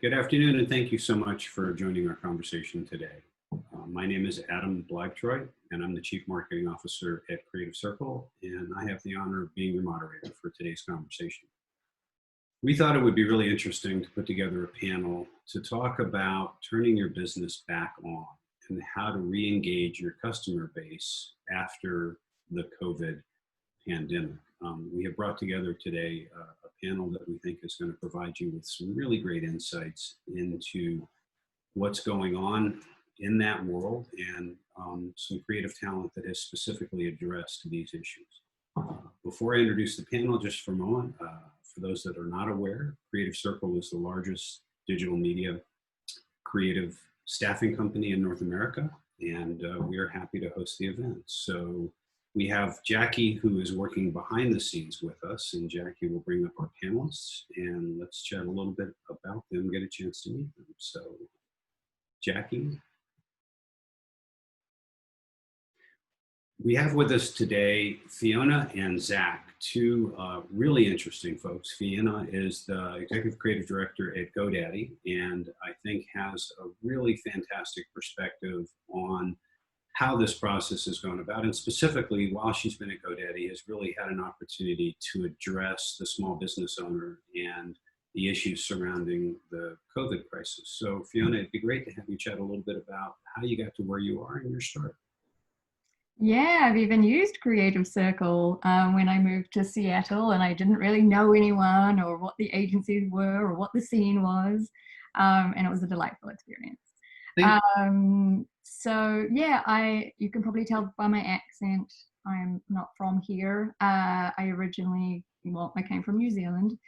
Good afternoon, and thank you so much for joining our conversation today. My name is Adam Bleibtreu, and I'm the Chief Marketing Officer at Creative Circle, and I have the honor of being your moderator for today's conversation. We thought it would be really interesting to put together a panel to talk about turning your business back on and how to re-engage your customer base after the COVID pandemic. We have brought together today a panel that we think is going to provide you with some really great insights into what's going on in that world and some creative talent that has specifically addressed these issues. Before I introduce the panel, just for a moment, for those that are not aware, Creative Circle is the largest digital media creative staffing company in North America, and we are happy to host the event. So we have Jackie, who is working behind the scenes with us, and Jackie will bring up our panelists, and let's chat a little bit about them, get a chance to meet them. So, Jackie. We have with us today Fiona and Zach, two really interesting folks. Fiona is the Executive Creative Director at GoDaddy, and I think has a really fantastic perspective on how this process has gone about, and specifically while she's been at GoDaddy has really had an opportunity to address the small business owner and the issues surrounding the COVID crisis. So Fiona, it'd be great to have you chat a little bit about how you got to where you are in your start. Yeah, I've even used Creative Circle when I moved to Seattle, and I didn't really know anyone or what the agencies were or what the scene was, and it was a delightful experience. So yeah, you can probably tell by my accent, I'm not from here. I came from New Zealand,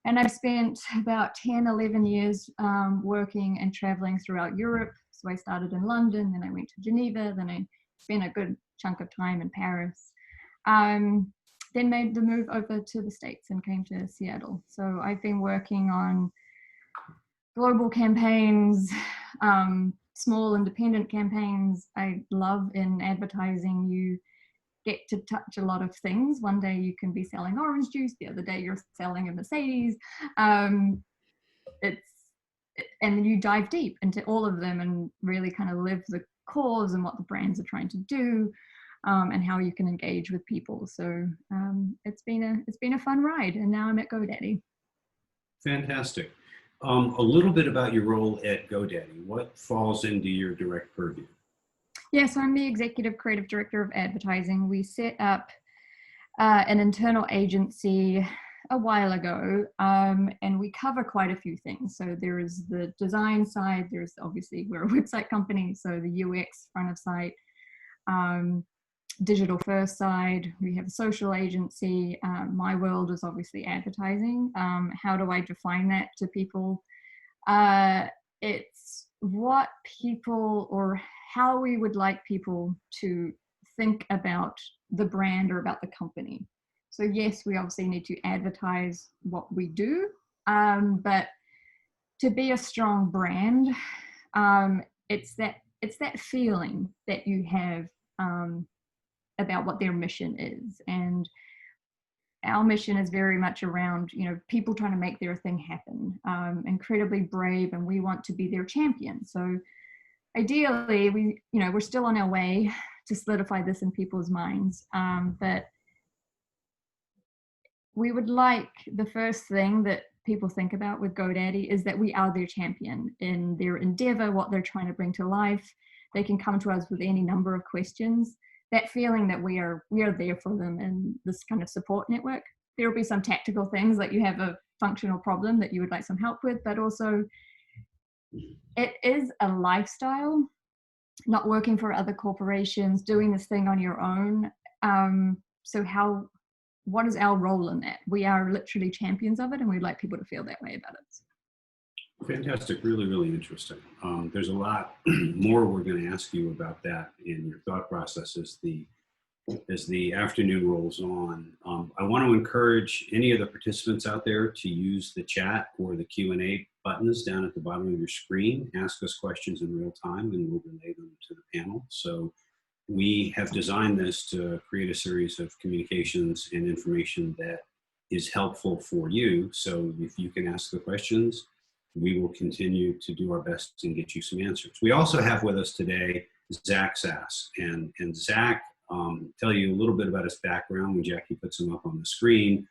and I've spent about 10, 11 years working and traveling throughout Europe. So I started in London, then I went to Geneva, then I spent a good chunk of time in Paris. Then made the move over to the States and came to Seattle. So I've been working on global campaigns, small independent campaigns. I love in advertising, you get to touch a lot of things. One day you can be selling orange juice, the other day you're selling a Mercedes. And you dive deep into all of them and really kind of live the cause and what the brands are trying to do, and how you can engage with people. So it's been a fun ride, and now I'm at GoDaddy. Fantastic. A little bit about your role at GoDaddy. What falls into your direct purview? Yeah, so I'm the Executive Creative Director of Advertising. We set up an internal agency a while ago, and we cover quite a few things. So there is the design side, there's obviously, we're a website company, so the UX, front of site, digital first side, we have a social agency. My world is obviously advertising. How do I define that to people? It's what people, or how we would like people to think about the brand or about the company. So yes, we obviously need to advertise what we do, but to be a strong brand, it's that feeling that you have about what their mission is. And our mission is very much around, people trying to make their thing happen, incredibly brave, and we want to be their champion. So ideally, we're still on our way to solidify this in people's minds, but we would like, the first thing that people think about with GoDaddy is that we are their champion in their endeavor, what they're trying to bring to life. They can come to us with any number of questions. That feeling that we are there for them in this kind of support network. There will be some tactical things, like you have a functional problem that you would like some help with, but also it is a lifestyle, not working for other corporations, doing this thing on your own. So what is our role in that? We are literally champions of it, and we'd like people to feel that way about it. Fantastic, really, really interesting. There's a lot more we're going to ask you about that in your thought process as the afternoon rolls on. I want to encourage any of the participants out there to use the chat or the Q&A buttons down at the bottom of your screen. Ask us questions in real time, and we'll relay them to the panel. So we have designed this to create a series of communications and information that is helpful for you. So if you can ask the questions, we will continue to do our best and get you some answers. We also have with us today Zach Sass, and Zach, tell you a little bit about his background when Jackie puts him up on the screen.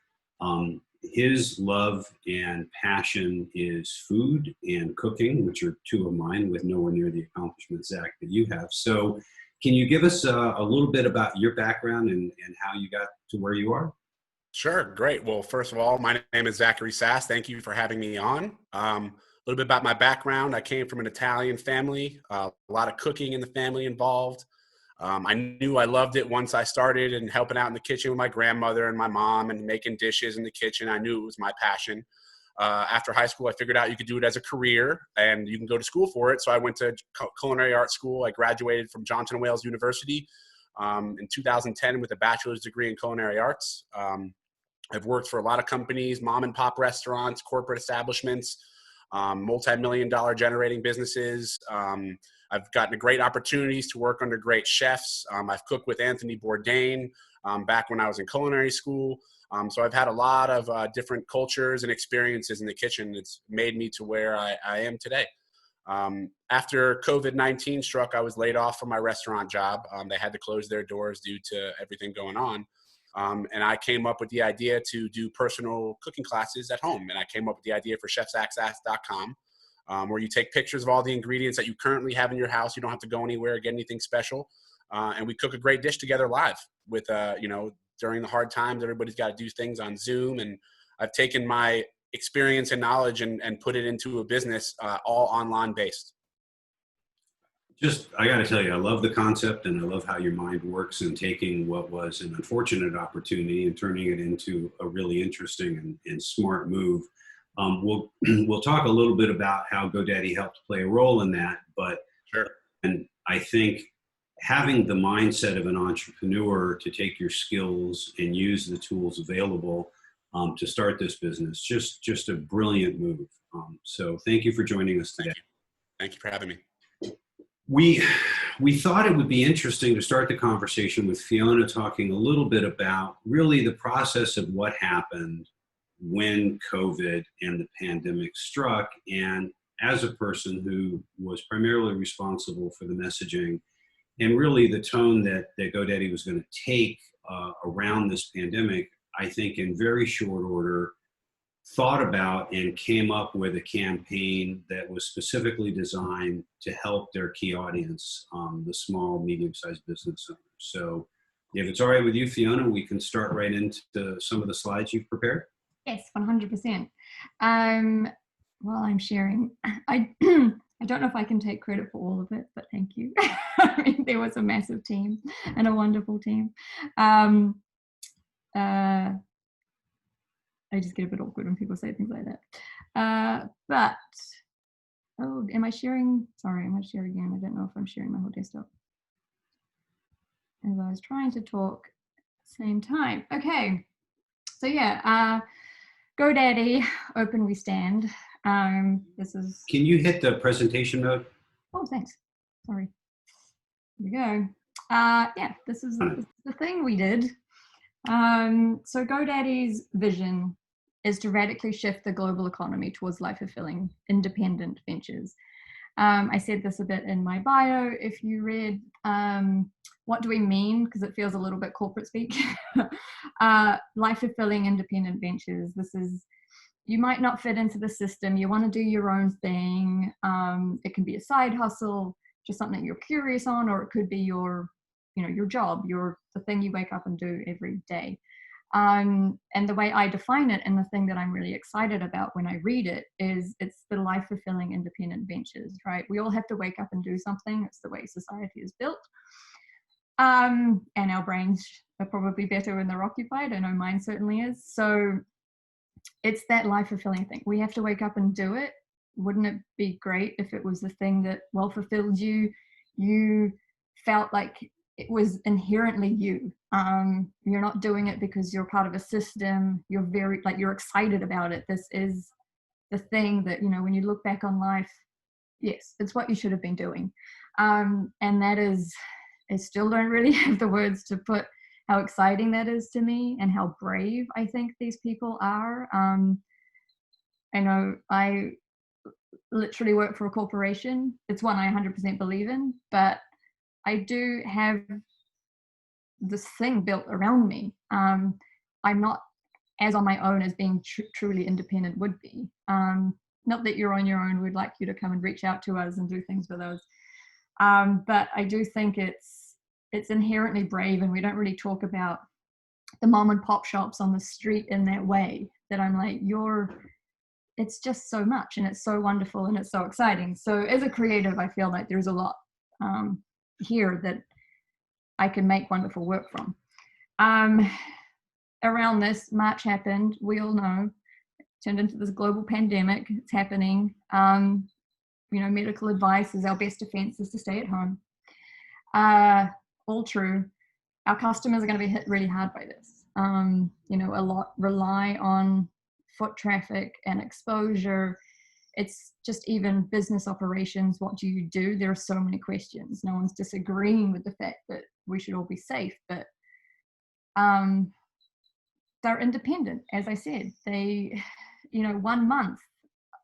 His love and passion is food and cooking, which are two of mine, with nowhere near the accomplishments, Zach, that you have. So can you give us a little bit about your background and how you got to where you are? Sure, great. Well, first of all, my name is Zach Sass. Thank you for having me on. A little bit about my background. I came from an Italian family, a lot of cooking in the family involved. I knew I loved it once I started and helping out in the kitchen with my grandmother and my mom and making dishes in the kitchen. I knew it was my passion. After high school, I figured out you could do it as a career and you can go to school for it. So I went to culinary arts school. I graduated from Johnson & Wales University in 2010 with a bachelor's degree in culinary arts. I've worked for a lot of companies, mom and pop restaurants, corporate establishments, multi-million-dollar generating businesses. I've gotten great opportunities to work under great chefs. I've cooked with Anthony Bourdain back when I was in culinary school. So I've had a lot of different cultures and experiences in the kitchen. It's made me to where I am today. After COVID-19 struck, I was laid off from my restaurant job. They had to close their doors due to everything going on. And I came up with the idea to do personal cooking classes at home. And I came up with the idea for chefsaccess.com, where you take pictures of all the ingredients that you currently have in your house. You don't have to go anywhere or get anything special. And we cook a great dish together live with, during the hard times, everybody's got to do things on Zoom. And I've taken my experience and knowledge and put it into a business all online based. I got to tell you, I love the concept and I love how your mind works in taking what was an unfortunate opportunity and turning it into a really interesting and smart move. We'll talk a little bit about how GoDaddy helped play a role in that, but Sure. And I think having the mindset of an entrepreneur to take your skills and use the tools available to start this business, just a brilliant move. So thank you for joining us today. Thank you for having me. We thought it would be interesting to start the conversation with Fiona talking a little bit about really the process of what happened when COVID and the pandemic struck. And as a person who was primarily responsible for the messaging and really the tone that GoDaddy was going to take around this pandemic, I think in very short order, thought about and came up with a campaign that was specifically designed to help their key audience, the small, medium-sized business owners. So if it's all right with you, Fiona, we can start right into some of the slides you've prepared. Yes, 100%. While I'm sharing, I don't know if I can take credit for all of it, but thank you. I mean, there was a massive team and a wonderful team. I just get a bit awkward when people say things like that. Am I sharing? Sorry, am I sharing again? I don't know if I'm sharing my whole desktop. As I was trying to talk same time. Okay, so yeah, GoDaddy, open we stand. This is. Can you hit the presentation mode? Oh, thanks. Sorry. Here we go. Yeah, this is the thing we did. So GoDaddy's vision is to radically shift the global economy towards life-fulfilling, independent ventures. I said this a bit in my bio. If you read what do we mean, because it feels a little bit corporate speak, life-fulfilling, independent ventures. This is, you might not fit into the system. You want to do your own thing. It can be a side hustle, just something you're curious on, or it could be your job, the thing you wake up and do every day. And the way I define it, and the thing that I'm really excited about when I read it, is it's the life-fulfilling independent ventures, right? We all have to wake up and do something. It's the way society is built. And our brains are probably better when they're occupied. I know mine certainly is. So it's that life-fulfilling thing. We have to wake up and do it. Wouldn't it be great if it was the thing that fulfilled you? You felt like it was inherently you. You're not doing it because you're part of a system. You're you're excited about it. This is the thing that, when you look back on life, yes, it's what you should have been doing. And that is, I still don't really have the words to put how exciting that is to me and how brave I think these people are. I know literally work for a corporation. It's one I 100% believe in, but I do have this thing built around me. I'm not as on my own as being truly independent would be. Not that you're on your own, we'd like you to come and reach out to us and do things with us. But I do think it's inherently brave, and we don't really talk about the mom and pop shops on the street in that way, that I'm like, it's just so much, and it's so wonderful, and it's so exciting. So as a creative, I feel like there's a lot here that I can make wonderful work from. Around this, March happened, we all know, it turned into this global pandemic. It's happening. Medical advice is our best defense is to stay at home. All true. Our customers are going to be hit really hard by this. A lot rely on foot traffic and exposure. It's just even business operations. What do you do? There are so many questions. No one's disagreeing with the fact that we should all be safe, but they're independent. As I said, they, 1 month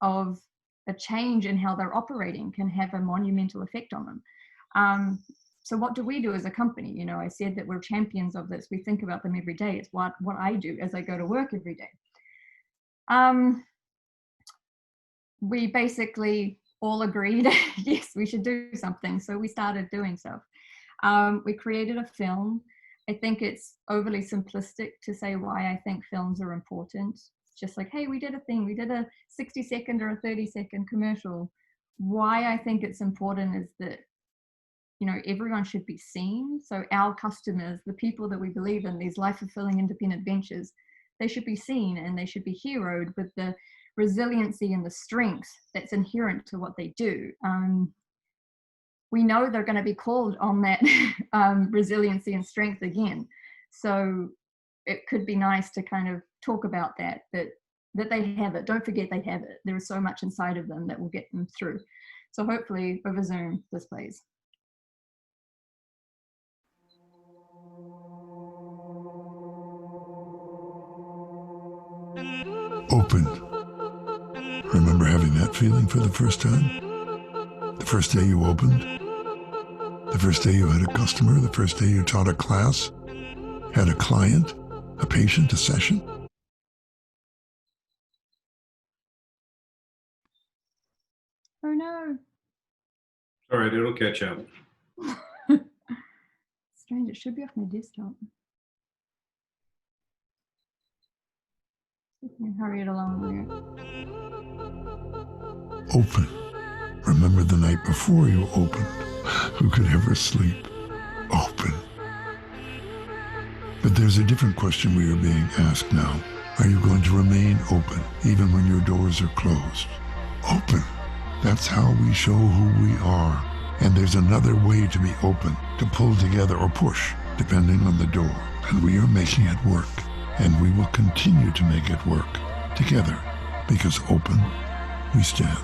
of a change in how they're operating can have a monumental effect on them. So what do we do as a company? I said that we're champions of this. We think about them every day. It's what I do as I go to work every day. We basically all agreed, yes, we should do something. So we started doing so. We created a film. I think it's overly simplistic to say why I think films are important. It's just like, hey, we did a thing. We did a 60-second or a 30-second commercial. Why I think it's important is that, everyone should be seen. So our customers, the people that we believe in, these life-fulfilling independent ventures, they should be seen, and they should be heroed with the resiliency and the strength that's inherent to what they do. We know they're going to be called on that resiliency and strength again. So it could be nice to kind of talk about that they have it. Don't forget they have it. There is so much inside of them that will get them through. So hopefully over Zoom this plays. Open. Remember having that feeling for the first time? The first day you opened? The first day you had a customer? The first day you taught a class? Had a client? A patient? A session? Oh no. All right, it'll catch up. Strange, it should be off my desktop. Hurry it along there. Open. Remember the night before you opened? Who could ever sleep? Open. But there's a different question we are being asked now. Are you going to remain open even when your doors are closed? Open. That's how we show who we are. And there's another way to be open, to pull together or push, depending on the door. And we are making it work. And we will continue to make it work together, because open, we stand.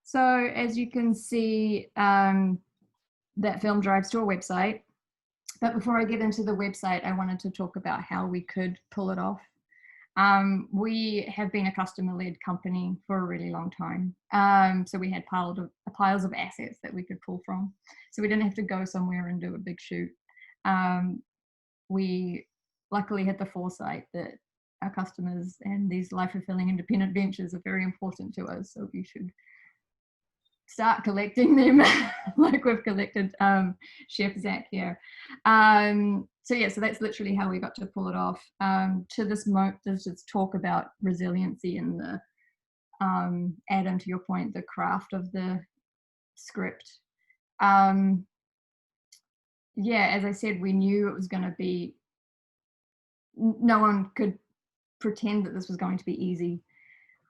So as you can see, that film drives to a website. But before I get into the website, I wanted to talk about how we could pull it off. We have been a customer-led company for a really long time. So we had piles of assets that we could pull from. So we didn't have to go somewhere and do a big shoot. We luckily had the foresight that our customers and these life-fulfilling independent ventures are very important to us. So we should start collecting them like we've collected Chef Zach here. So that's literally how we got to pull it off. To this moment, there's just talk about resiliency and the, Adam, to your point, the craft of the script. As I said, we knew it was going to be, no one could pretend that this was going to be easy,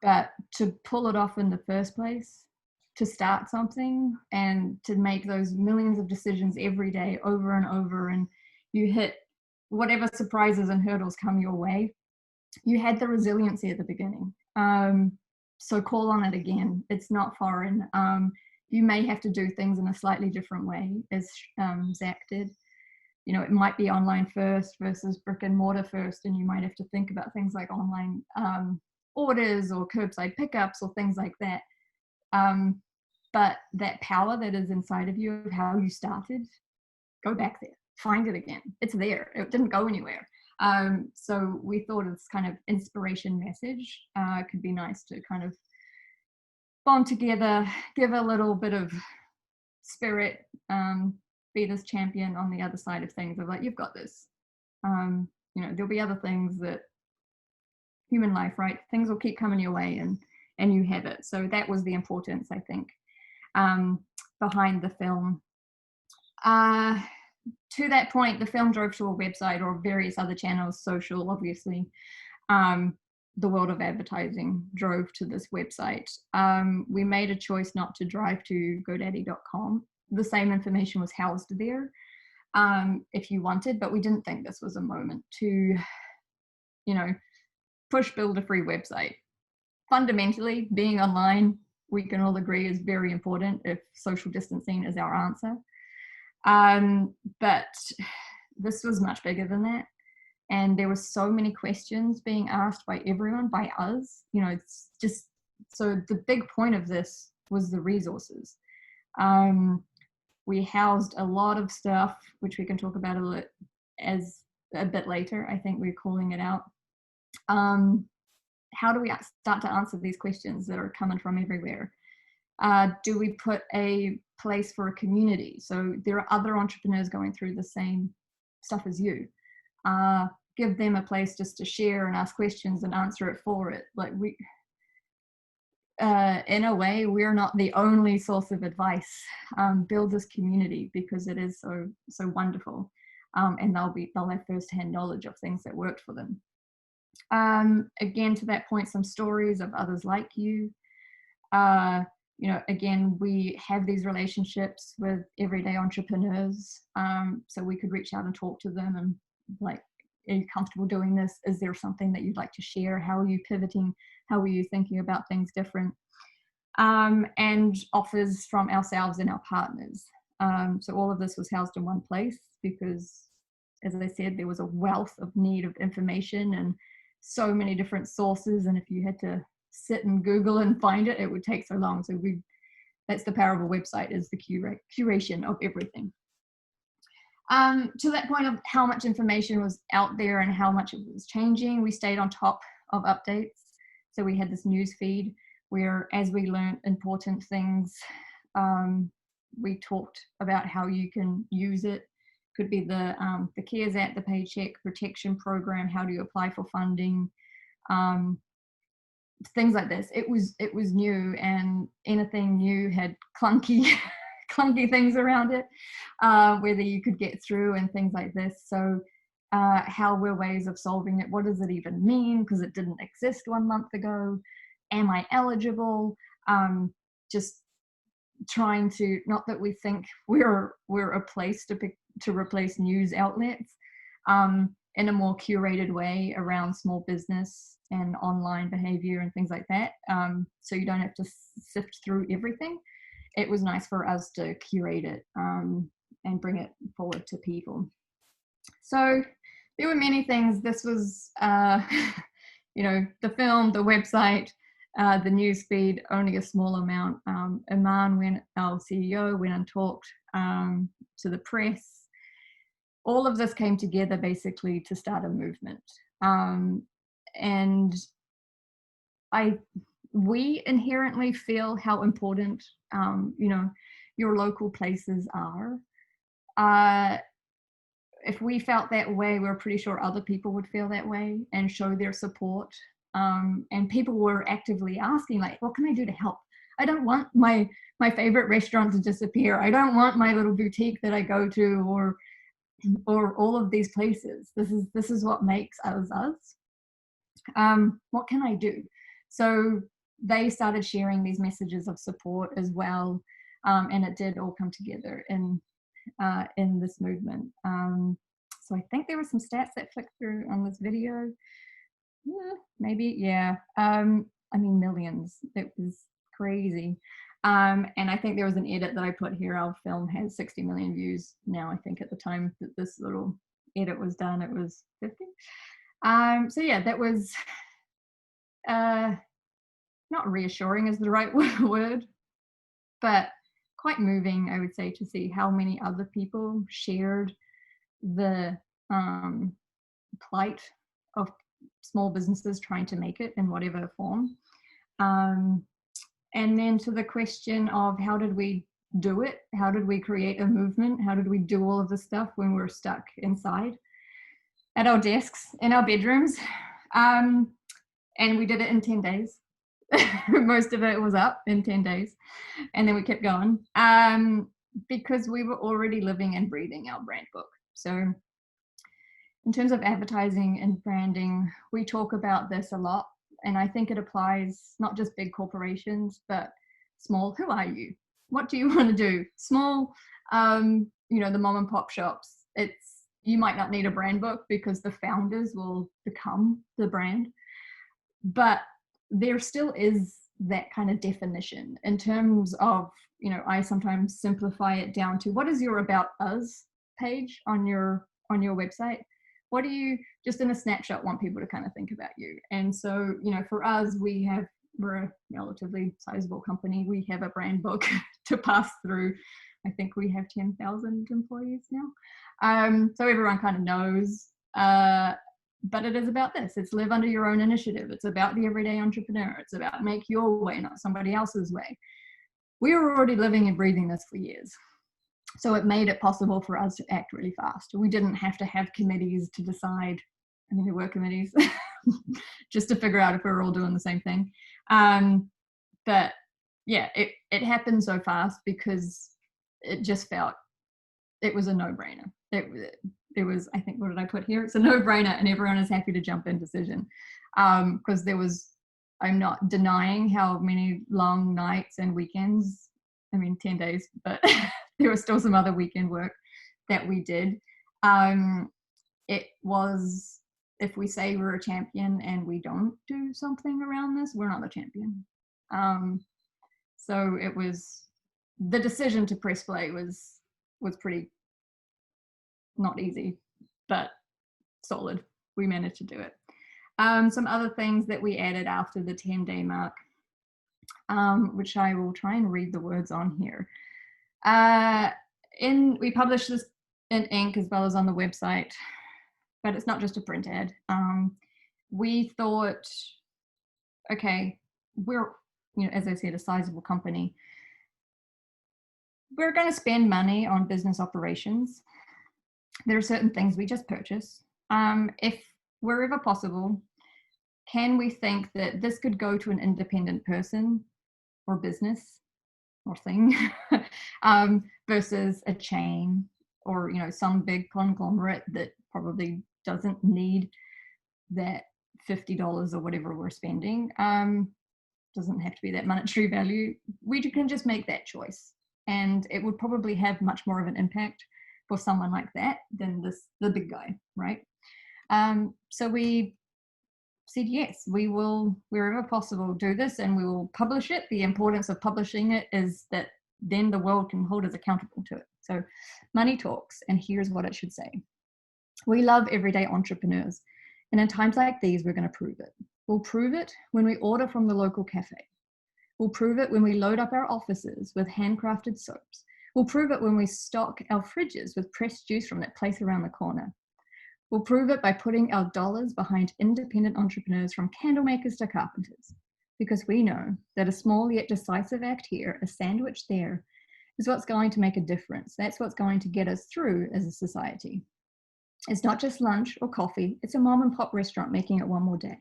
but to pull it off in the first place, to start something and to make those millions of decisions every day over and over, and you hit whatever surprises and hurdles come your way, you had the resiliency at the beginning. So call on it again. It's not foreign. You may have to do things in a slightly different way, as Zach did, you know, it might be online first versus brick and mortar first, and you might have to think about things like online orders or curbside pickups or things like that. But that power that is inside of you of how you started, go back there, find it again. It's there. It didn't go anywhere. So we thought this kind of inspiration message could be nice to kind of bond together, give a little bit of spirit, be this champion on the other side of things of like, you've got this. You know, there'll be other things that human life, right? Things will keep coming your way and you have it. So that was the importance, I think, behind the film. To that point, the film drove to a website or various other channels, social, obviously. The world of advertising drove to this website. We made a choice not to drive to GoDaddy.com. The same information was housed there if you wanted, but we didn't think this was a moment to, you know, push build a free website. Fundamentally, being online, we can all agree, is very important if social distancing is our answer. But this was much bigger than that. And there were so many questions being asked by everyone, by us, you know, it's just, so the big point of this was the resources. We housed a lot of stuff, which we can talk about a bit later. I think we're calling it out. How do we start to answer these questions that are coming from everywhere? Do we put a place for a community? So there are other entrepreneurs going through the same stuff as you. Give them a place just to share and ask questions and answer it for it. Like we, in a way, we're not the only source of advice. Build this community because it is so wonderful, and they'll have firsthand knowledge of things that worked for them. Again, to that point, some stories of others like you. You know, again, we have these relationships with everyday entrepreneurs, so we could reach out and talk to them and like, are you comfortable doing this? Is there something that you'd like to share? How are you pivoting? How are you thinking about things different? And offers from ourselves and our partners. So all of this was housed in one place because, as I said, there was a wealth of need of information and so many different sources. And if you had to sit and Google and find it, it would take so long. So that's the power of a website, is the curation of everything. To that point of how much information was out there and how much it was changing, we stayed on top of updates. So we had this news feed where, as we learned important things, we talked about how you can use it. Could be the CARES Act, the Paycheck Protection Program, how do you apply for funding, things like this. It was new, and anything new had clunky things around it, whether you could get through and things like this. So how were ways of solving it? What does it even mean? Because it didn't exist 1 month ago. Am I eligible? Just trying to, not that we think we're a place to replace news outlets, in a more curated way around small business and online behavior and things like that. So you don't have to sift through everything. It was nice for us to curate it and bring it forward to people. So there were many things. This was, you know, the film, the website, the news feed, only a small amount. Iman, our CEO, went and talked to the press. All of this came together basically to start a movement. And we inherently feel how important, you know, your local places are. If we felt that way, we're pretty sure other people would feel that way and show their support. And people were actively asking, like, what can I do to help? I don't want my favorite restaurant to disappear. I don't want my little boutique that I go to, or all of these places. This is what makes us us. What can I do? So they started sharing these messages of support as well, and it did all come together in this movement. So I think there were some stats that flicked through on this video. Maybe, yeah. I mean, millions. It was crazy. And I think there was an edit that I put here. Our film has 60 million views now. I think at the time that this little edit was done, it was 50. So yeah, that was not reassuring is the right word, but quite moving, I would say, to see how many other people shared the plight of small businesses trying to make it in whatever form. And then to the question of how did we do it? How did we create a movement? How did we do all of this stuff when we were stuck inside at our desks in our bedrooms? And we did it in 10 days. Most of it was up in 10 days. And then we kept going because we were already living and breathing our brand book. So in terms of advertising and branding, we talk about this a lot. And I think it applies not just big corporations, but small. Who are you? What do you want to do? Small, you know, the mom and pop shops. You might not need a brand book because the founders will become the brand. But there still is that kind of definition in terms of, you know, I sometimes simplify it down to what is your About Us page on your website? What do you, just in a snapshot, want people to kind of think about you? And so, you know, for us, we're a relatively sizable company. We have a brand book to pass through. I think we have 10,000 employees now. So everyone kind of knows, but it is about this. It's live under your own initiative. It's about the everyday entrepreneur. It's about make your way, not somebody else's way. We were already living and breathing this for years. So it made it possible for us to act really fast. We didn't have to have committees to decide. I mean, there were committees just to figure out if we were all doing the same thing. But yeah, it happened so fast because it just felt, it was a no-brainer. It was, I think, what did I put here? It's a no-brainer and everyone is happy to jump in decision. Because I'm not denying how many long nights and weekends, I mean, 10 days, but there was still some other weekend work that we did. It was, if we say we're a champion and we don't do something around this, we're not the champion. So it was, the decision to press play was pretty not easy, but solid. We managed to do it. Some other things that we added after the 10-day mark, which I will try and read the words on here. We published this in ink as well as on the website, but it's not just a print ad. We thought, okay, we're, you know, as I said, a sizable company. We're going to spend money on business operations. There are certain things we just purchase. If wherever possible, can we think that this could go to an independent person or business or thing versus a chain or, you know, some big conglomerate that probably doesn't need that $50 or whatever we're spending. Doesn't have to be that monetary value. We can just make that choice. And it would probably have much more of an impact for someone like that than the big guy, right? So we said, yes, we will, wherever possible, do this and we will publish it. The importance of publishing it is that then the world can hold us accountable to it. So money talks, and here's what it should say. We love everyday entrepreneurs. And in times like these, we're going to prove it. We'll prove it when we order from the local cafe. We'll prove it when we load up our offices with handcrafted soaps. We'll prove it when we stock our fridges with pressed juice from that place around the corner. We'll prove it by putting our dollars behind independent entrepreneurs from candle makers to carpenters, because we know that a small yet decisive act here, a sandwich there, is what's going to make a difference. That's what's going to get us through as a society. It's not just lunch or coffee, it's a mom and pop restaurant making it one more day.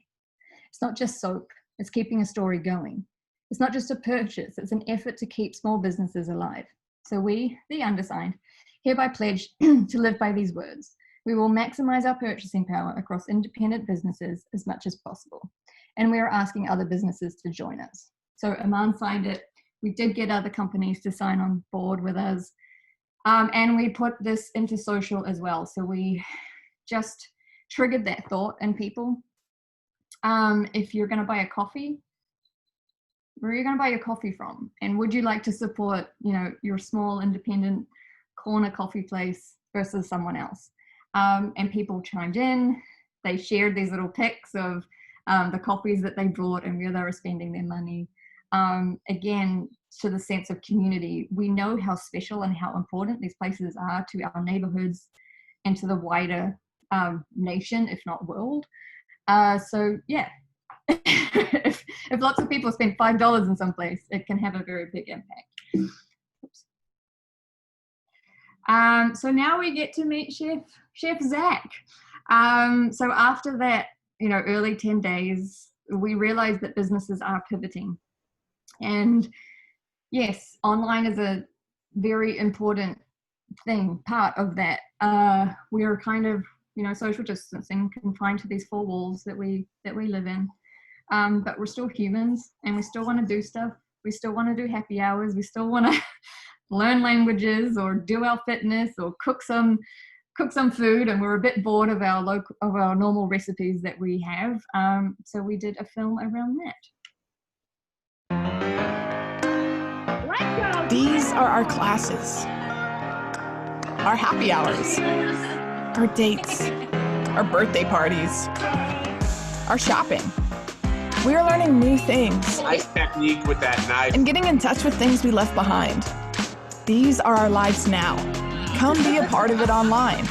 It's not just soap, it's keeping a story going. It's not just a purchase, it's an effort to keep small businesses alive. So we, the undersigned, hereby pledge to live by these words. We will maximize our purchasing power across independent businesses as much as possible. And we are asking other businesses to join us. So Aman signed it. We did get other companies to sign on board with us. And we put this into social as well. So we just triggered that thought in people. If you're going to buy a coffee, Where are you going to buy your coffee from? And would you like to support, your small independent corner coffee place versus someone else? And people chimed in. They shared these little pics of the coffees that they brought and where they were spending their money. Again, to the sense of community, we know how special and how important these places are to our neighborhoods and to the wider nation, if not world. So yeah, if lots of people spend $5 in some place, it can have a very big impact. So now we get to meet Chef Zach. So after that, early 10 days, we realized that businesses are pivoting. And yes, online is a very important part of that. We are kind of, social distancing, confined to these 4 walls that we live in. But we're still humans, and we still want to do stuff. We still want to do happy hours. We still want to learn languages or do our fitness or cook some food, and we're a bit bored of our normal recipes that we have. So we did a film around that. These are our classes, our happy hours, our dates, our birthday parties, our shopping. We are learning new things. Nice technique with that knife. And getting in touch with things we left behind. These are our lives now. Come be a part of it online.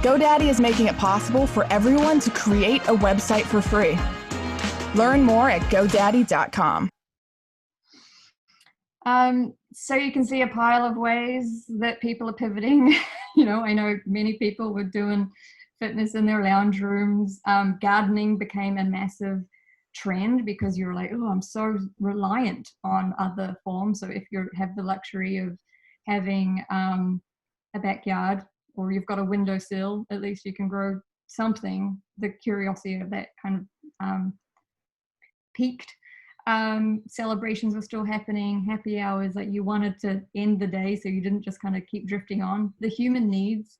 GoDaddy is making it possible for everyone to create a website for free. Learn more at GoDaddy.com. So you can see a pile of ways that people are pivoting. I know many people were doing fitness in their lounge rooms. Gardening became a massive trend because you're like, oh, I'm so reliant on other forms. So if you have the luxury of having a backyard, or you've got a windowsill, at least you can grow something. The curiosity of that kind of peaked. Celebrations were still happening, happy hours, like you wanted to end the day so you didn't just kind of keep drifting on. The human needs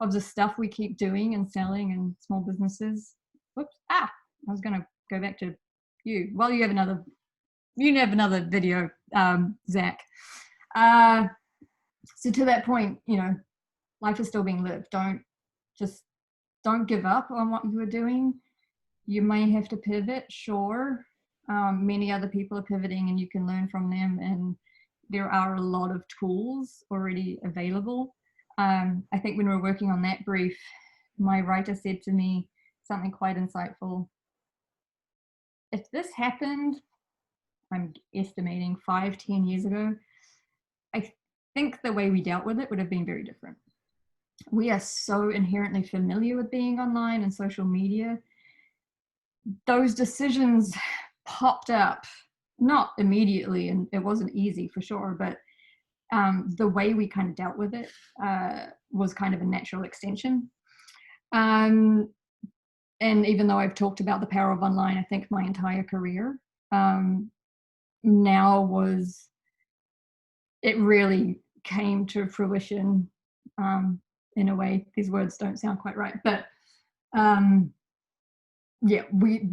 of the stuff we keep doing and selling and small businesses. I was going to go back to you. Well, you have another video, Zach. So to that point, life is still being lived. Don't give up on what you are doing. You may have to pivot, sure. Many other people are pivoting and you can learn from them, and there are a lot of tools already available. I think when we were working on that brief, my writer said to me something quite insightful. If this happened, I'm estimating 5-10 years ago, I think the way we dealt with it would have been very different. We are so inherently familiar with being online and social media. Those decisions popped up, not immediately, and it wasn't easy for sure, but the way we kind of dealt with it was kind of a natural extension. And even though I've talked about the power of online, I think my entire career, it really came to fruition in a way. These words don't sound quite right, but there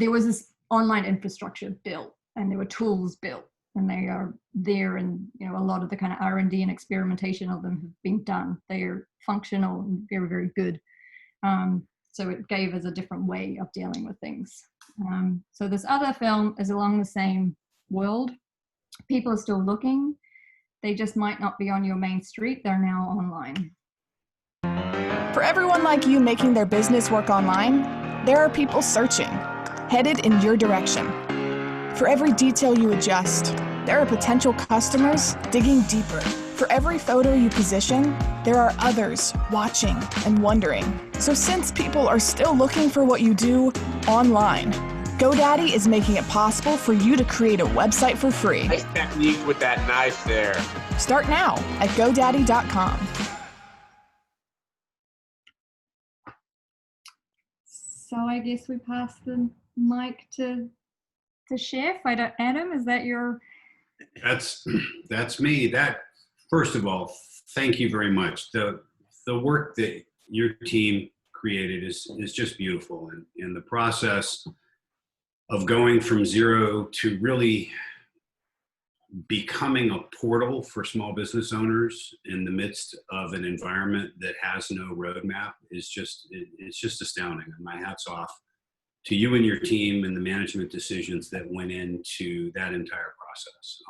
was this online infrastructure built, and there were tools built, and they are there, and a lot of the kind of R&D and experimentation of them have been done. They are functional and very, very good. So it gave us a different way of dealing with things. So this other film is along the same world. People are still looking. They just might not be on your main street. They're now online. For everyone like you making their business work online, there are people searching, headed in your direction. For every detail you adjust, there are potential customers digging deeper. For every photo you position, there are others watching and wondering. So since people are still looking for what you do online, GoDaddy is making it possible for you to create a website for free. Nice technique with that knife there. Start now at GoDaddy.com. So I guess we pass the mic to Chef. Adam, is that your? That's me. First of all, thank you very much. The work that your team created is just beautiful, and the process of going from zero to really becoming a portal for small business owners in the midst of an environment that has no roadmap is just, it's just astounding. And my hat's off to you and your team and the management decisions that went into that entire process.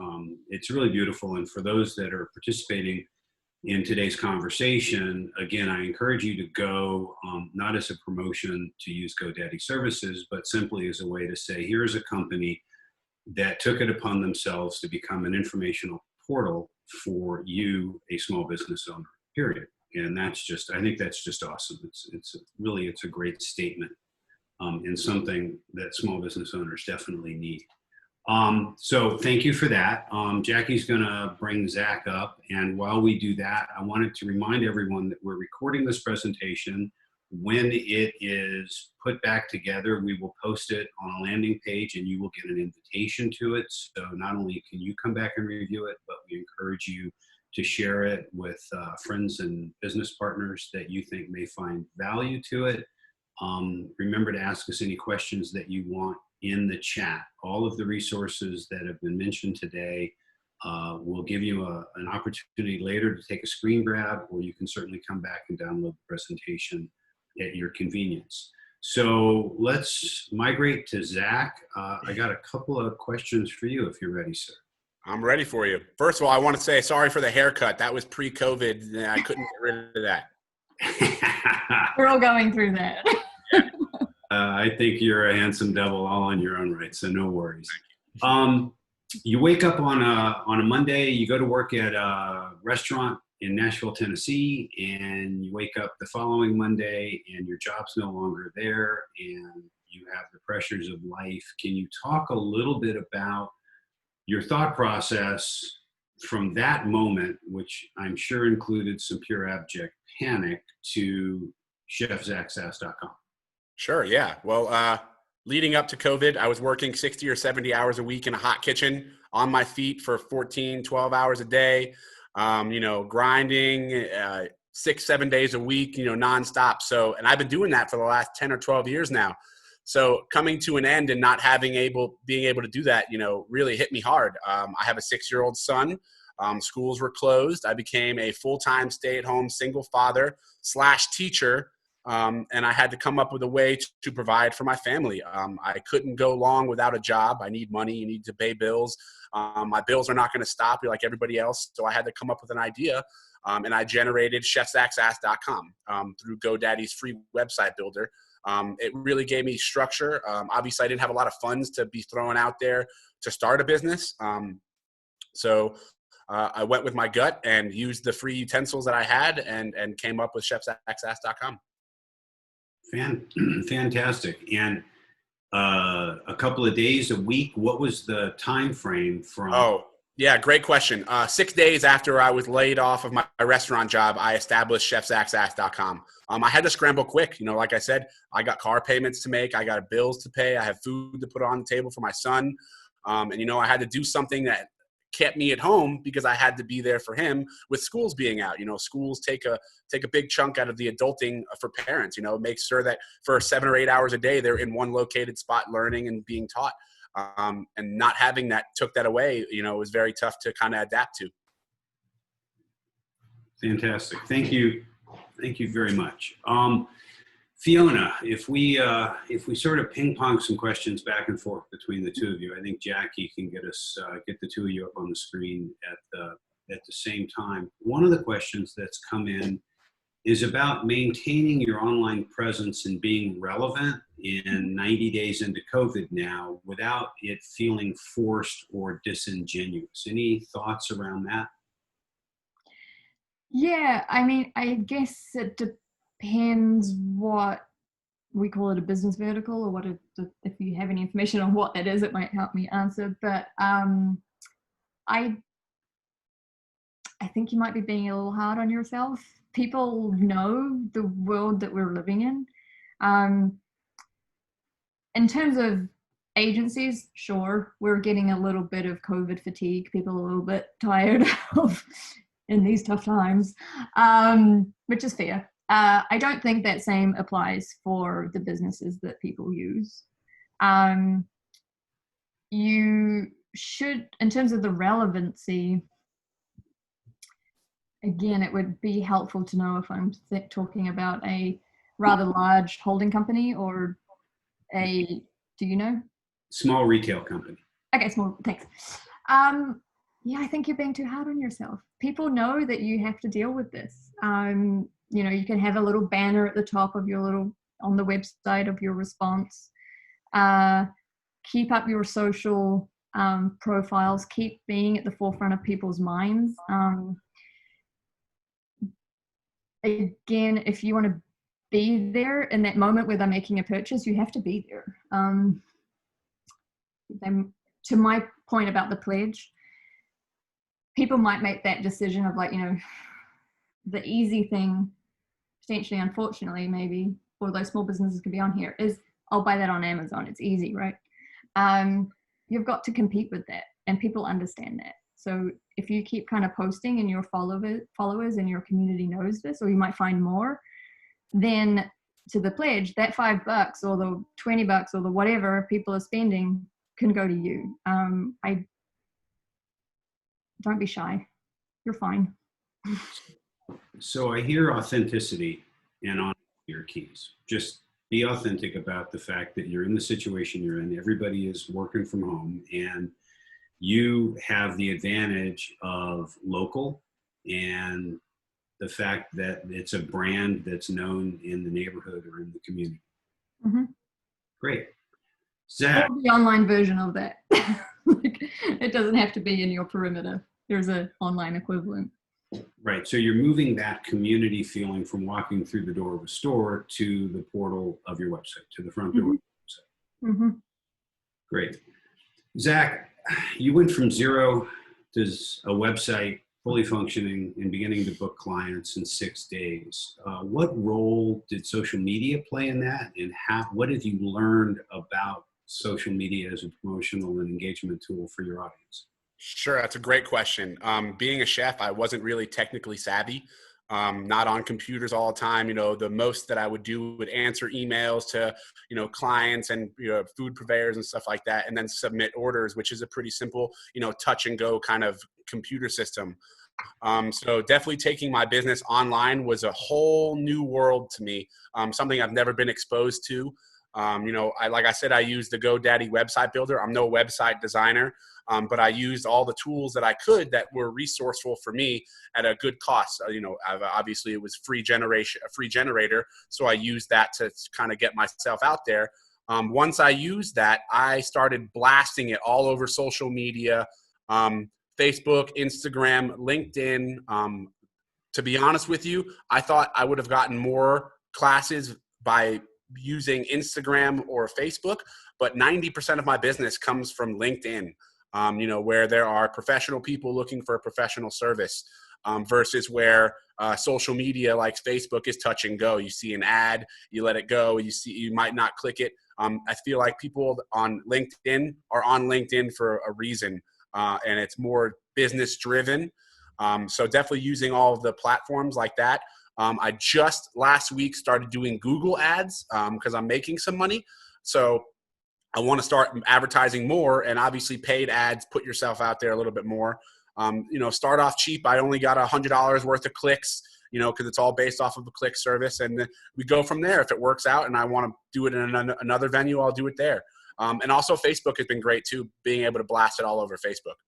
It's really beautiful. And for those that are participating in today's conversation, again, I encourage you to go, not as a promotion to use GoDaddy services, but simply as a way to say, here's a company that took it upon themselves to become an informational portal for you, a small business owner, period. And that's just, I think that's just awesome. It's really, it's a great statement, and something that small business owners definitely need. So thank you for that. Jackie's gonna bring Zach up. And while we do that, I wanted to remind everyone that we're recording this presentation. When it is put back together, we will post it on a landing page and you will get an invitation to it. So not only can you come back and review it, but we encourage you to share it with friends and business partners that you think may find value to it. Remember to ask us any questions that you want in the chat. All of the resources that have been mentioned today will give you an opportunity later to take a screen grab, or you can certainly come back and download the presentation at your convenience. So let's migrate to Zach. I got a couple of questions for you if you're ready, sir. I'm ready for you. First of all, I want to say sorry for the haircut. That was pre-COVID. And I couldn't get rid of that. We're all going through that. I think you're a handsome devil all on your own right, so no worries. You wake up on a Monday, you go to work at a restaurant in Nashville, Tennessee, and you wake up the following Monday and your job's no longer there and you have the pressures of life. Can you talk a little bit about your thought process from that moment, which I'm sure included some pure abject panic, to chefzachsass.com? Sure, yeah. Well, leading up to COVID, I was working 60 or 70 hours a week in a hot kitchen on my feet for 14, 12 hours a day, grinding 6-7 days a week, nonstop. So, and I've been doing that for the last 10 or 12 years now. So coming to an end and not being able to do that, really hit me hard. I have a 6-year-old son. Schools were closed. I became a full-time stay-at-home single father / teacher. And I had to come up with a way to provide for my family. I couldn't go long without a job. I need money. You need to pay bills. My bills are not going to stop. You're like everybody else. So I had to come up with an idea. And I generated chefzachsass.com through GoDaddy's free website builder. It really gave me structure. Obviously, I didn't have a lot of funds to be throwing out there to start a business. So I went with my gut and used the free utensils that I had and came up with chefzachsass.com. Fantastic. And a couple of days a week, what was the time frame from? Oh, yeah, great question. 6 days after I was laid off of my restaurant job, I established chefzachsass.com. I had to scramble quick. Like I said, I got car payments to make. I got bills to pay. I have food to put on the table for my son. And I had to do something that kept me at home because I had to be there for him with schools being out. Schools take a big chunk out of the adulting for parents, make sure that for 7 or 8 hours a day, they're in one located spot learning and being taught. And not having that took that away, it was very tough to kind of adapt to. Fantastic. Thank you. Thank you very much. Fiona, if we sort of ping pong some questions back and forth between the two of you, I think Jackie can get the two of you up on the screen at the same time. One of the questions that's come in is about maintaining your online presence and being relevant in 90 days into COVID now without it feeling forced or disingenuous. Any thoughts around that? Yeah, I guess it depends what we call it, a business vertical, or what if you have any information on what that is, it might help me answer. But I think you might be being a little hard on yourself. People know the world that we're living in. In terms of agencies, sure, we're getting a little bit of COVID fatigue. People are a little bit tired of in these tough times, which is fair. I don't think that same applies for the businesses that people use. in terms of the relevancy, again, it would be helpful to know if I'm talking about a rather large holding company or do you know? Small retail company. Okay, small, thanks. Yeah, I think you're being too hard on yourself. People know that you have to deal with this. You can have a little banner at the top of on the website of your response. Keep up your social profiles, keep being at the forefront of people's minds. Again, if you want to be there in that moment where they're making a purchase, you have to be there. To my point about the pledge, people might make that decision of the easy thing, potentially, unfortunately, maybe for those small businesses could be on here, is I'll buy that on Amazon. It's easy, right? You've got to compete with that, and people understand that. So if you keep kind of posting and your followers and your community knows this, or you might find more, then to the pledge, that $5 or the $20 or the whatever people are spending can go to you. Don't be shy. You're fine. So I hear authenticity and honesty are keys. Just be authentic about the fact that you're in the situation you're in. Everybody is working from home, and you have the advantage of local and the fact that it's a brand that's known in the neighborhood or in the community. Mm-hmm. Great. Zach. The online version of that. It doesn't have to be in your perimeter. There's an online equivalent. Right. So you're moving that community feeling from walking through the door of a store to the portal of your website, to the front door of your website. Mm-hmm. Great. Zach, you went from zero to a website fully functioning and beginning to book clients in 6 days. What role did social media play in that, and what have you learned about social media as a promotional and engagement tool for your audience? Sure, that's a great question. Being a chef, I wasn't really technically savvy. Not on computers all the time. The most that I would do would answer emails to, clients and, food purveyors and stuff like that, and then submit orders, which is a pretty simple, touch and go kind of computer system. So definitely taking my business online was a whole new world to me. Something I've never been exposed to. Like I said, I use the GoDaddy website builder. I'm no website designer, but I used all the tools that I could that were resourceful for me at a good cost. Obviously it was a free generator. So I used that to kind of get myself out there. Once I used that, I started blasting it all over social media, Facebook, Instagram, LinkedIn. To be honest with you, I thought I would have gotten more classes by using Instagram or Facebook, but 90% of my business comes from LinkedIn, where there are professional people looking for a professional service, versus where social media like Facebook is touch and go. You see an ad, you let it go, you might not click it. I feel like people on LinkedIn are on LinkedIn for a reason, and it's more business driven. So definitely using all of the platforms like that. I just last week started doing Google ads because I'm making some money. So I want to start advertising more, and obviously paid ads, put yourself out there a little bit more. Start off cheap. I only got $100 worth of clicks, because it's all based off of a click service, and we go from there. If it works out and I want to do it in another venue, I'll do it there. And also Facebook has been great too, being able to blast it all over Facebook.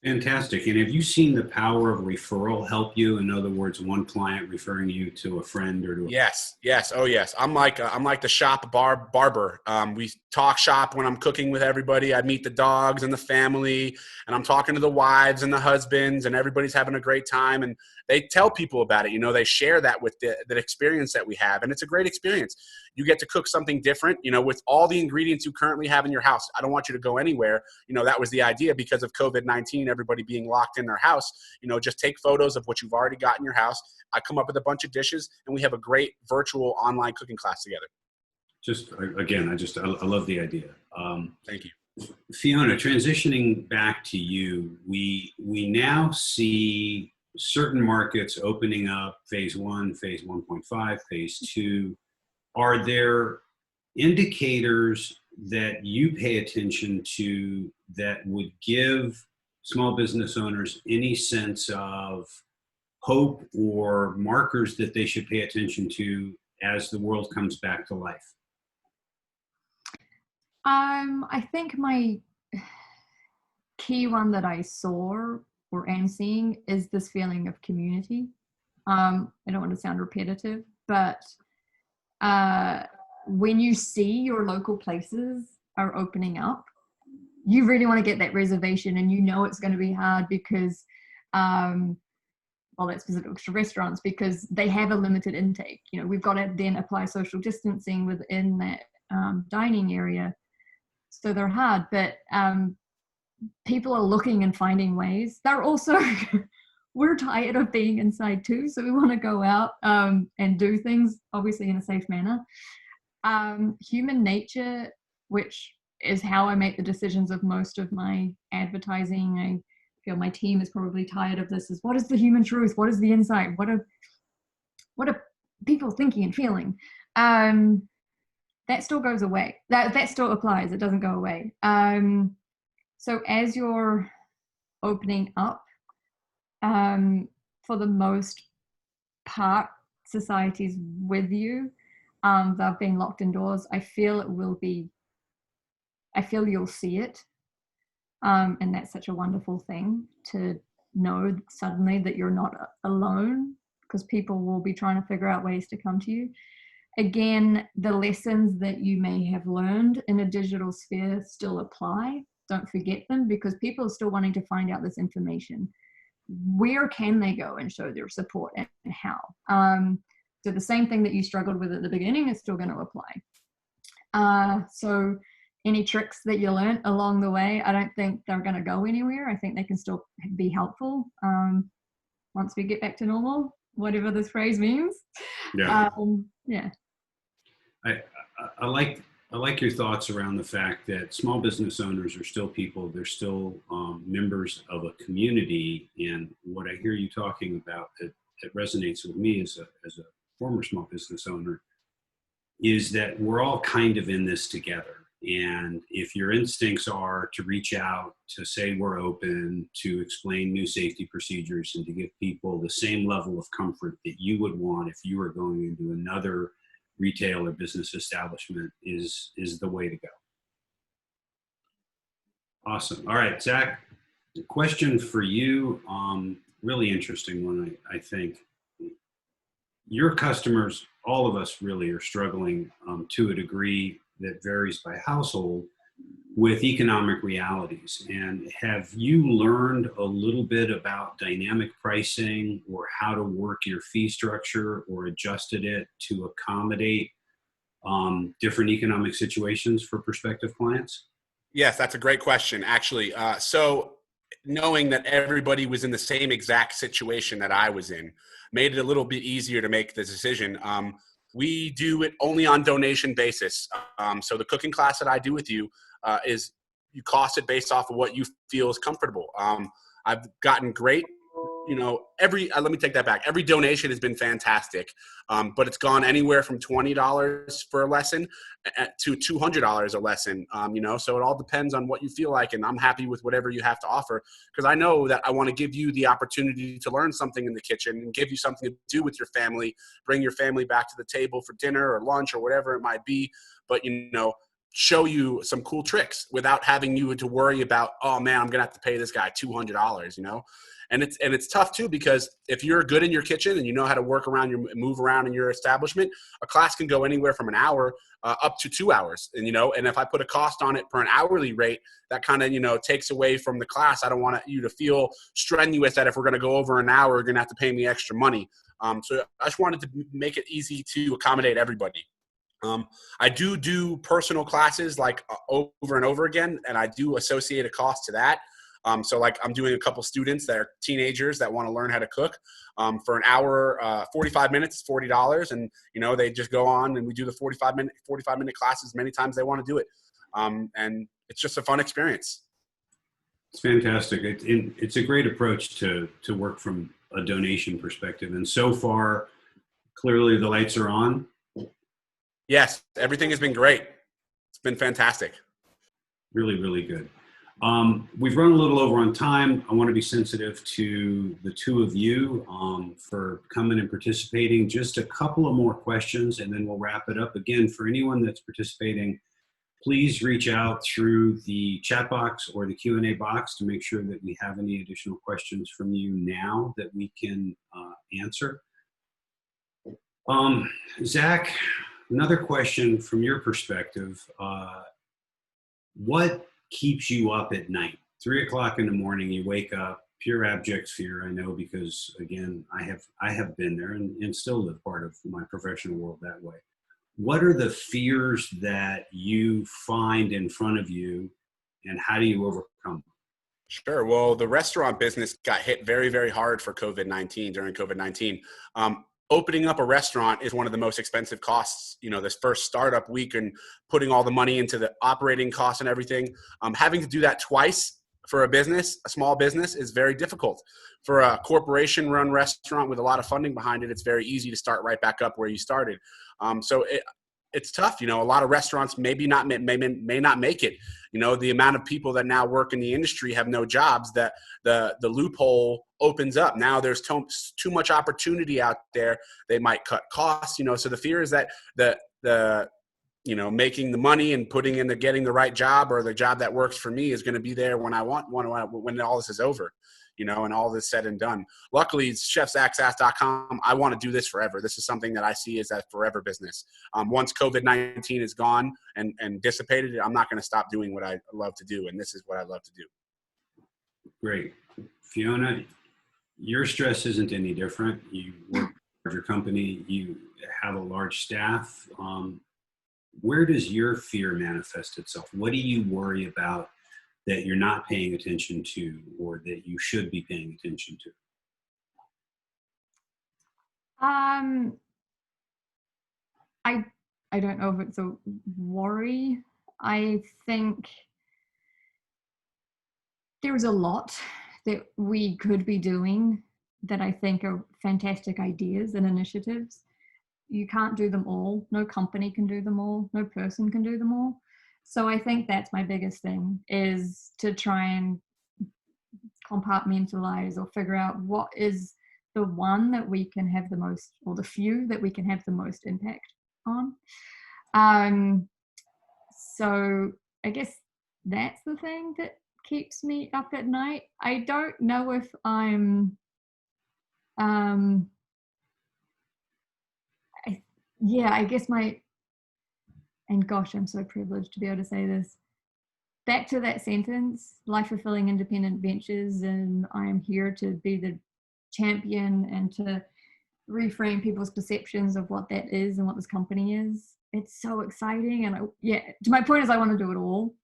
Fantastic. And have you seen the power of referral help you? In other words, one client referring you to a friend or to a... Yes. Oh, yes. I'm like the shop barber. We talk shop when I'm cooking with everybody. I meet the dogs and the family, and I'm talking to the wives and the husbands, and everybody's having a great time. And they tell people about it. They share that with the experience that we have, and it's a great experience. You get to cook something different, with all the ingredients you currently have in your house. I don't want you to go anywhere. That was the idea because of COVID-19, everybody being locked in their house. Just take photos of what you've already got in your house. I come up with a bunch of dishes, and we have a great virtual online cooking class together. I love the idea. Thank you. Fiona, transitioning back to you, we now see certain markets opening up, phase 1, phase 1.5, phase 2. Are there indicators that you pay attention to that would give small business owners any sense of hope or markers that they should pay attention to as the world comes back to life? I think my key one that I saw or am seeing is this feeling of community. I don't want to sound repetitive, but when you see your local places are opening up, you really want to get that reservation, and you know it's going to be hard because, well, that's specific to restaurants because they have a limited intake. You know, we've got to then apply social distancing within that dining area. So they're hard, but people are looking and finding ways. They're also, we're tired of being inside too, so we want to go out and do things, obviously in a safe manner. Human nature, which is how I make the decisions of most of my advertising. I feel my team is probably tired of this, is what is the human truth? What is the insight? What are people thinking and feeling? That still goes away. That still applies. It doesn't go away. So as you're opening up, for the most part, society's with you. They've been locked indoors. I feel you'll see it. And that's such a wonderful thing to know suddenly that you're not alone, because people will be trying to figure out ways to come to you. Again, the lessons that you may have learned in a digital sphere still apply. Don't forget them, because people are still wanting to find out this information. Where can they go and show their support, and how? So the same thing that you struggled with at the beginning is still going to apply. So any tricks that you learned along the way, I don't think they're going to go anywhere. I think they can still be helpful once we get back to normal, whatever this phrase means. Yeah. Yeah. I like your thoughts around the fact that small business owners are still people. They're still members of a community. And what I hear you talking about that resonates with me as a former small business owner is that we're all kind of in this together. And if your instincts are to reach out, to say we're open, to explain new safety procedures, and to give people the same level of comfort that you would want if you were going into another retail or business establishment, is the way to go. Awesome. All right, Zach, a question for you. Really interesting one, I think. Your customers, all of us really are struggling to a degree that varies by household with economic realities. And have you learned a little bit about dynamic pricing, or how to work your fee structure, or adjusted it to accommodate different economic situations for prospective clients? Yes, that's a great question, actually. So knowing that everybody was in the same exact situation that I was in made it a little bit easier to make the decision. We do it only on donation basis. So the cooking class that I do with you is you cost it based off of what you feel is comfortable. I've gotten great, let me take that back. Every donation has been fantastic, but it's gone anywhere from $20 for a lesson to $200 a lesson, so it all depends on what you feel like, and I'm happy with whatever you have to offer, because I know that I want to give you the opportunity to learn something in the kitchen and give you something to do with your family, bring your family back to the table for dinner or lunch or whatever it might be, but, show you some cool tricks without having you to worry about, oh man, I'm going to have to pay this guy $200, And it's tough too, because if you're good in your kitchen and you know how to move around in your establishment, a class can go anywhere from an hour up to 2 hours. And, and if I put a cost on it for an hourly rate, that kind of, takes away from the class. I don't want you to feel strenuous that if we're going to go over an hour, you're going to have to pay me extra money. So I just wanted to make it easy to accommodate everybody. I do personal classes like over and over again, and I do associate a cost to that. So like I'm doing a couple students that are teenagers that want to learn how to cook for an hour, 45 minutes, $40. And, they just go on and we do the 45 minute classes many times they want to do it. And it's just a fun experience. It's fantastic. It's a great approach to work from a donation perspective. And so far, clearly the lights are on. Yes, everything has been great. been fantastic. Really, really good. We've run a little over on time. I want to be sensitive to the two of you for coming and participating. Just a couple of more questions and then we'll wrap it up. Again, for anyone that's participating, please reach out through the chat box or the Q&A box to make sure that we have any additional questions from you now that we can answer. Zach, another question from your perspective. What keeps you up at night? 3 o'clock in the morning, you wake up, pure abject fear. I know because, again, I have been there and still live part of my professional world that way. What are the fears that you find in front of you and how do you overcome them? Sure. Well, the restaurant business got hit very, very hard for COVID-19 during COVID-19. Opening up a restaurant is one of the most expensive costs, this first startup week and putting all the money into the operating costs and everything. Having to do that twice for a small business is very difficult. For a corporation run restaurant with a lot of funding behind it, it's very easy to start right back up where you started. So it's tough. A lot of restaurants may not make it. The amount of people that now work in the industry have no jobs, that the loophole opens up. Now there's too much opportunity out there. They might cut costs, so the fear is that the making the money and putting into getting the right job or the job that works for me is going to be there when when all this is over. And all this said and done. Luckily, chefzachsass.com, I want to do this forever. This is something that I see as a forever business. Once COVID-19 is gone and dissipated, I'm not going to stop doing what I love to do, and this is what I love to do. Great. Fiona, your stress isn't any different. You work for your company. You have a large staff. Where does your fear manifest itself? What do you worry about that you're not paying attention to or that you should be paying attention to? I don't know if it's a worry. I think there's a lot that we could be doing that I think are fantastic ideas and initiatives. You can't do them all. No company can do them all. No person can do them all. So I think that's my biggest thing, is to try and compartmentalize or figure out what is the one that we can have the most, or the few that we can have the most impact on. So I guess that's the thing that keeps me up at night. I don't know if I'm, I guess and gosh, I'm so privileged to be able to say this. Back to that sentence, life-fulfilling independent ventures, and I am here to be the champion and to reframe people's perceptions of what that is and what this company is. It's so exciting, and to my point is I want to do it all,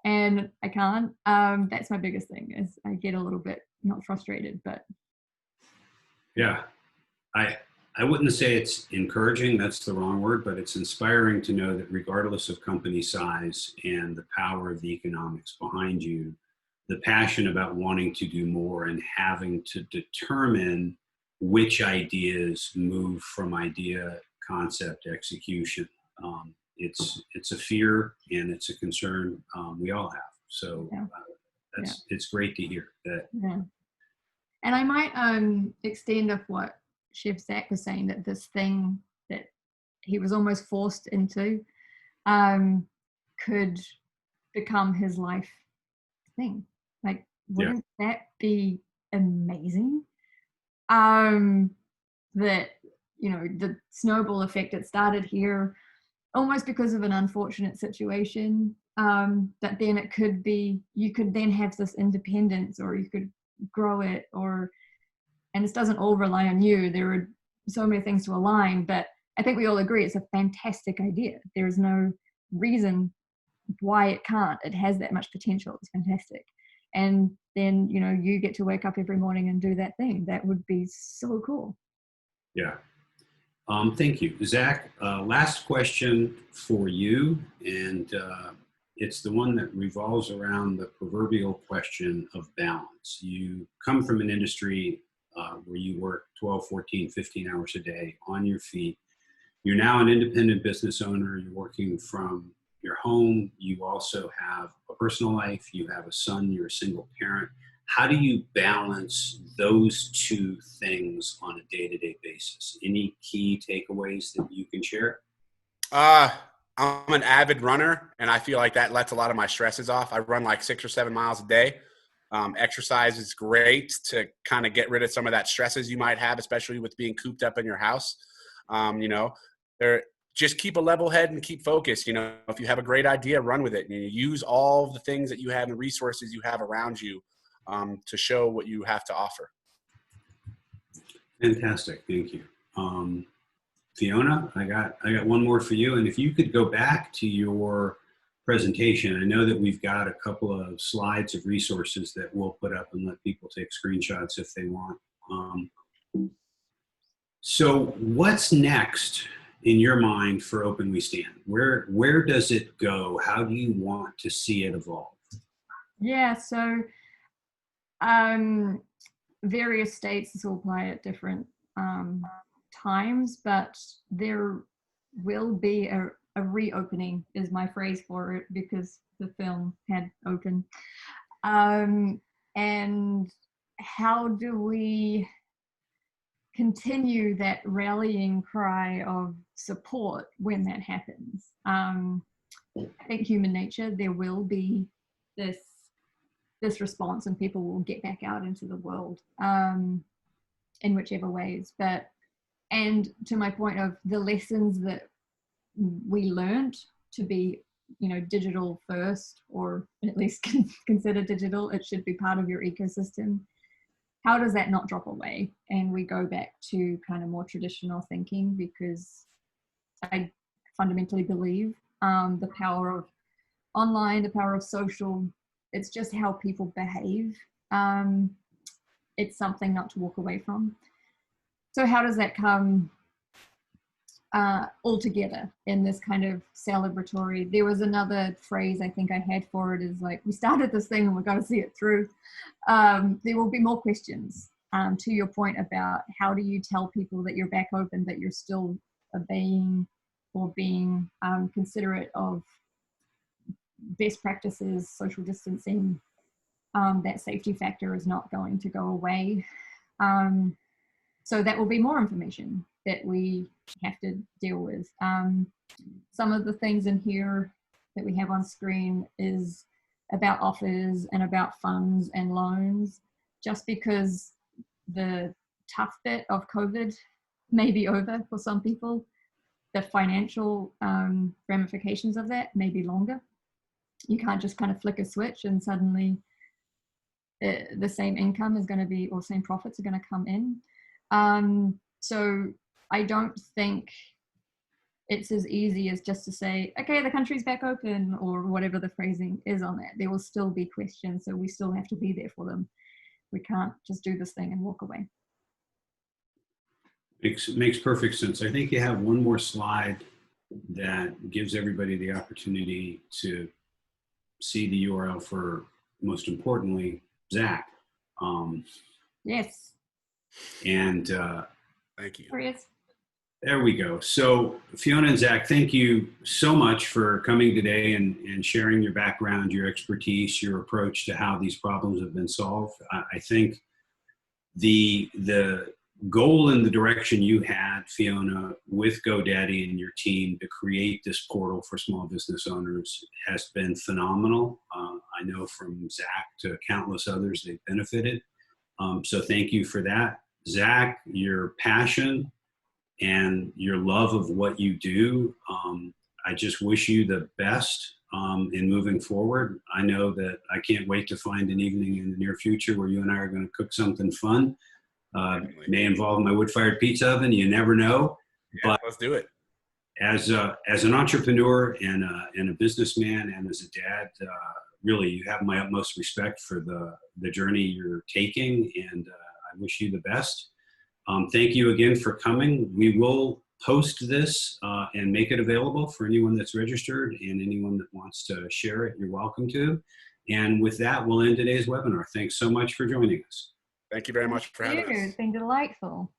and I can't. That's my biggest thing, is I get a little bit, not frustrated, but yeah, I wouldn't say it's encouraging, that's the wrong word, but it's inspiring to know that regardless of company size and the power of the economics behind you, the passion about wanting to do more and having to determine which ideas move from idea, concept, execution. It's a fear and it's a concern we all have. So it's great to hear that. Yeah. And I might extend of what Chef Zach was saying, that this thing that he was almost forced into could become his life thing. Like, wouldn't that be amazing? That, the snowball effect, it started here almost because of an unfortunate situation, that then it could be, you could then have this independence, or you could grow it, and this doesn't all rely on you. There are so many things to align, but I think we all agree it's a fantastic idea. There is no reason why it can't. It has that much potential. It's fantastic. And then, you get to wake up every morning and do that thing. That would be so cool. Yeah. Thank you. Zach, last question for you. And it's the one that revolves around the proverbial question of balance. You come from an industry where you work 12, 14, 15 hours a day on your feet. You're now an independent business owner. You're working from your home, you also have a personal life, you have a son, you're a single parent. How do you balance those two things on a day-to-day basis? Any key takeaways that you can share? I'm an avid runner, and I feel like that lets a lot of my stresses off. I run like 6 or 7 miles a day. Exercise is great to kind of get rid of some of that stresses you might have, especially with being cooped up in your house. You know, just keep a level head and keep focused. You know, if you have a great idea, run with it. And you use all the things that you have and resources you have around you to show what you have to offer. Fantastic, thank you. Fiona, I got one more for you. And if you could go back to your presentation, I know that we've got a couple of slides of resources that we'll put up and let people take screenshots if they want. So what's next in your mind for Open We Stand? Where does it go? How do you want to see it evolve? Yeah, so various states will apply at different times, but there will be a reopening is my phrase for it, because the film had opened. And how do we continue that rallying cry of support when that happens? I think human nature, there will be this response and people will get back out into the world in whichever ways. And to my point of the lessons that we learned to be, you know, digital first, or at least consider digital, it should be part of your ecosystem. How does that not drop away and we go back to kind of more traditional thinking? Because I fundamentally believe the power of online, the power of social, it's just how people behave. It's something not to walk away from. So how does that come all together in this kind of celebratory? There was another phrase I think I had for it, is like, we started this thing and we've got to see it through. There will be more questions, to your point about how do you tell people that you're back open, but you're still obeying or being considerate of best practices, social distancing. That safety factor is not going to go away. So that will be more information that we have to deal with. Some of the things in here that we have on screen is about offers and about funds and loans. Just because the tough bit of COVID may be over for some people, the financial ramifications of that may be longer. You can't just kind of flick a switch and suddenly the same income is going to be, or same profits are going to come in. So I don't think it's as easy as just to say, okay, the country's back open, or whatever the phrasing is on that. There will still be questions, so we still have to be there for them. We can't just do this thing and walk away. Makes perfect sense. I think you have one more slide that gives everybody the opportunity to see the URL for, most importantly, Zach. Yes. And Thank you. There he is. There we go. So Fiona and Zach, thank you so much for coming today and sharing your background, your expertise, your approach to how these problems have been solved. I think the goal and the direction you had, Fiona, with GoDaddy and your team to create this portal for small business owners has been phenomenal. I know from Zach to countless others, they've benefited. So thank you for that. Zach, your passion and your love of what you do, I just wish you the best in moving forward. I know that I can't wait to find an evening in the near future where you and I are going to cook something fun. May involve my wood-fired pizza oven. You never know. Yeah, but let's do it. As an entrepreneur and a businessman and as a dad, really, you have my utmost respect for the journey you're taking, and I wish you the best. Thank you again for coming. We will post this and make it available for anyone that's registered, and anyone that wants to share it, you're welcome to. And with that, we'll end today's webinar. Thanks so much for joining us. Thank you very much for having us. It's been delightful.